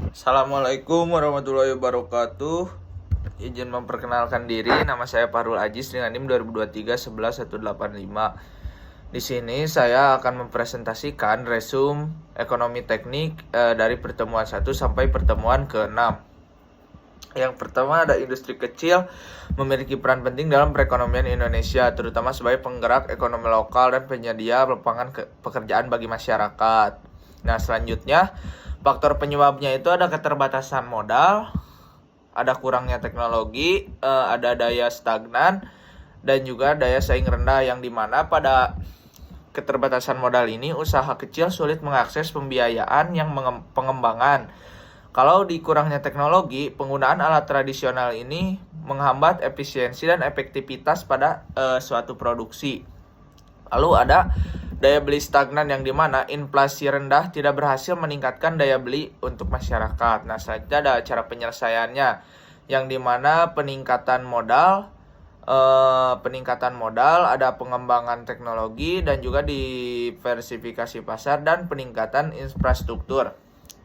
Assalamualaikum warahmatullahi wabarakatuh. Izin memperkenalkan diri, nama saya Fahrul Aziz dengan NIM 2023-111-185. Di sini saya akan mempresentasikan resume ekonomi teknik dari pertemuan 1 sampai pertemuan ke-6. Yang pertama ada industri kecil memiliki peran penting dalam perekonomian Indonesia, terutama sebagai penggerak ekonomi lokal dan penyedia lapangan pekerjaan bagi masyarakat. Nah, selanjutnya faktor penyebabnya itu ada keterbatasan modal, ada kurangnya teknologi, ada daya stagnan, dan juga daya saing rendah, yang dimana pada keterbatasan modal ini usaha kecil sulit mengakses pembiayaan yang pengembangan. Kalau di kurangnya teknologi, penggunaan alat tradisional ini menghambat efisiensi dan efektivitas pada suatu produksi. Lalu ada daya beli stagnan, yang dimana inflasi rendah tidak berhasil meningkatkan daya beli untuk masyarakat. Nah, selanjutnya ada cara penyelesaiannya, yang dimana peningkatan modal, ada pengembangan teknologi dan juga diversifikasi pasar dan peningkatan infrastruktur.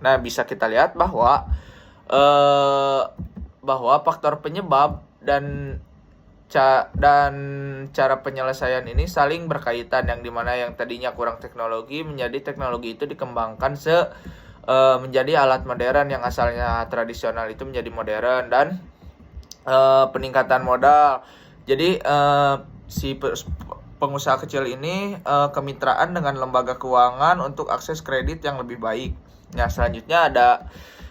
Nah, bisa kita lihat bahwa faktor penyebab dan cara penyelesaian ini saling berkaitan, yang dimana yang tadinya kurang teknologi menjadi teknologi itu dikembangkan menjadi alat modern, yang asalnya tradisional itu menjadi modern, dan peningkatan modal. Jadi si pengusaha kecil ini kemitraan dengan lembaga keuangan untuk akses kredit yang lebih baik. Nah, selanjutnya ada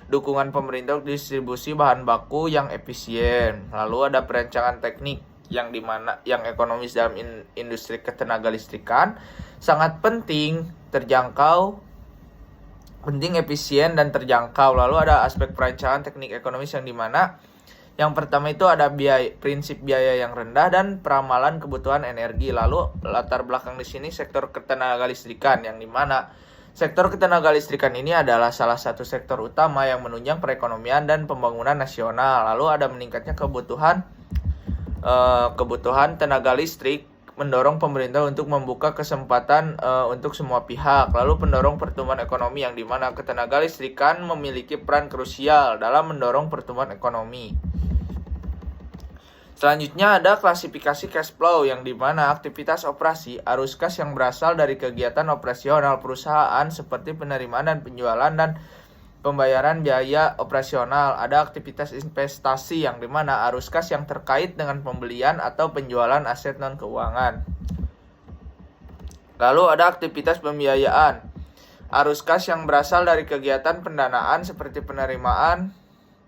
dukungan pemerintah distribusi bahan baku yang efisien. Lalu ada perancangan teknik, yang dimana yang ekonomis dalam industri ketenaga listrikan sangat penting, efisien dan terjangkau. Lalu ada aspek perancangan teknik ekonomis, yang dimana yang pertama itu ada prinsip biaya yang rendah dan peramalan kebutuhan energi. Lalu latar belakang di sini sektor ketenaga listrikan, yang dimana sektor ketenaga listrikan ini adalah salah satu sektor utama yang menunjang perekonomian dan pembangunan nasional. Lalu ada meningkatnya kebutuhan tenaga listrik, mendorong pemerintah untuk membuka kesempatan untuk semua pihak. Lalu pendorong pertumbuhan ekonomi, yang dimana ketenaga listrikan memiliki peran krusial dalam mendorong pertumbuhan ekonomi. Selanjutnya ada klasifikasi cash flow, yang dimana aktivitas operasi arus kas yang berasal dari kegiatan operasional perusahaan seperti penerimaan dan penjualan dan pembayaran biaya operasional. Ada aktivitas investasi, yang dimana arus kas yang terkait dengan pembelian atau penjualan aset non keuangan. Lalu ada aktivitas pembiayaan, arus kas yang berasal dari kegiatan pendanaan seperti penerimaan,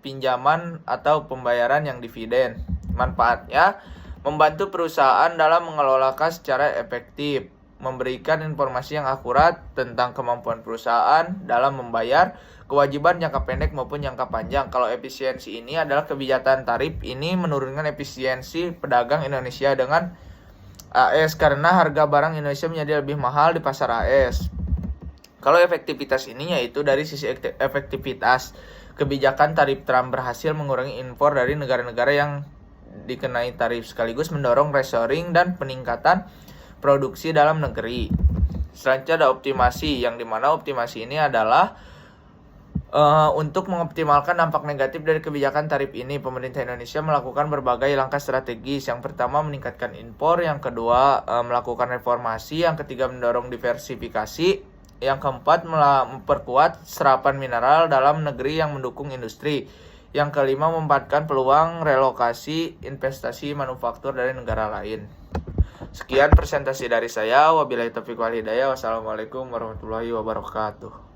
pinjaman, atau pembayaran yang dividen. Manfaatnya membantu perusahaan dalam mengelola kas secara efektif, memberikan informasi yang akurat tentang kemampuan perusahaan dalam membayar kewajiban jangka pendek maupun jangka panjang. Kalau efisiensi ini adalah kebijakan tarif ini menurunkan efisiensi pedagang Indonesia dengan AS, karena harga barang Indonesia menjadi lebih mahal di pasar AS. Kalau efektivitas ini yaitu dari sisi efektivitas, kebijakan tarif Trump berhasil mengurangi impor dari negara-negara yang dikenai tarif, sekaligus mendorong reshoring dan peningkatan produksi dalam negeri. Selanjutnya ada optimasi, yang dimana optimasi ini adalah untuk mengoptimalkan dampak negatif dari kebijakan tarif ini. Pemerintah Indonesia melakukan berbagai langkah strategis. Yang pertama meningkatkan impor, yang kedua melakukan reformasi, yang ketiga mendorong diversifikasi, yang keempat memperkuat serapan mineral dalam negeri yang mendukung industri, yang kelima memanfaatkan peluang relokasi investasi manufaktur dari negara lain. Sekian presentasi dari saya. Wabillahi taufiq wal hidayah. Wassalamualaikum warahmatullahi wabarakatuh.